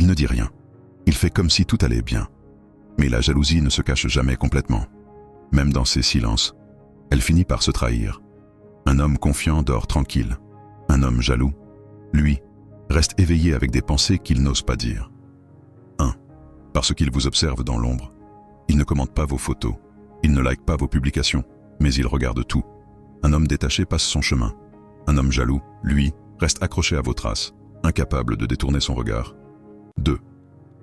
Il ne dit rien. Il fait comme si tout allait bien. Mais la jalousie ne se cache jamais complètement. Même dans ses silences, elle finit par se trahir. Un homme confiant dort tranquille. Un homme jaloux, lui, reste éveillé avec des pensées qu'il n'ose pas dire. 1. Parce qu'il vous observe dans l'ombre. Il ne commente pas vos photos. Il ne like pas vos publications, mais il regarde tout. Un homme détaché passe son chemin. Un homme jaloux, lui, reste accroché à vos traces, incapable de détourner son regard. 2.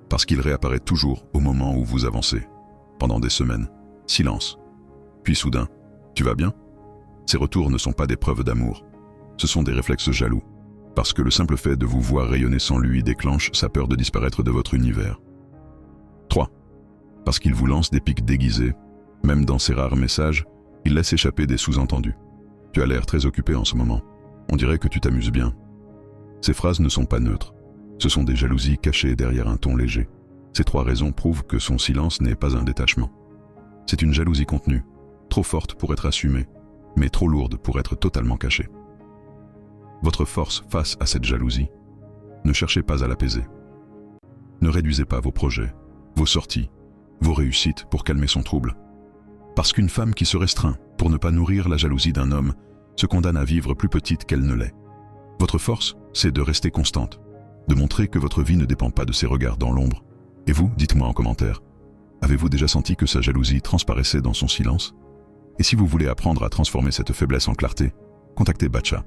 Parce qu'il réapparaît toujours au moment où vous avancez. Pendant des semaines, silence. Puis soudain, tu vas bien? Ces retours ne sont pas des preuves d'amour. Ce sont des réflexes jaloux. Parce que le simple fait de vous voir rayonner sans lui déclenche sa peur de disparaître de votre univers. 3. Parce qu'il vous lance des pics déguisés. Même dans ses rares messages, il laisse échapper des sous-entendus. Tu as l'air très occupé en ce moment. On dirait que tu t'amuses bien. Ces phrases ne sont pas neutres. Ce sont des jalousies cachées derrière un ton léger. Ces 3 raisons prouvent que son silence n'est pas un détachement. C'est une jalousie contenue, trop forte pour être assumée, mais trop lourde pour être totalement cachée. Votre force face à cette jalousie, ne cherchez pas à l'apaiser. Ne réduisez pas vos projets, vos sorties, vos réussites pour calmer son trouble. Parce qu'une femme qui se restreint pour ne pas nourrir la jalousie d'un homme se condamne à vivre plus petite qu'elle ne l'est. Votre force, c'est de rester constante, de montrer que votre vie ne dépend pas de ses regards dans l'ombre. Et vous, dites-moi en commentaire, avez-vous déjà senti que sa jalousie transparaissait dans son silence? Et si vous voulez apprendre à transformer cette faiblesse en clarté, contactez Batcha.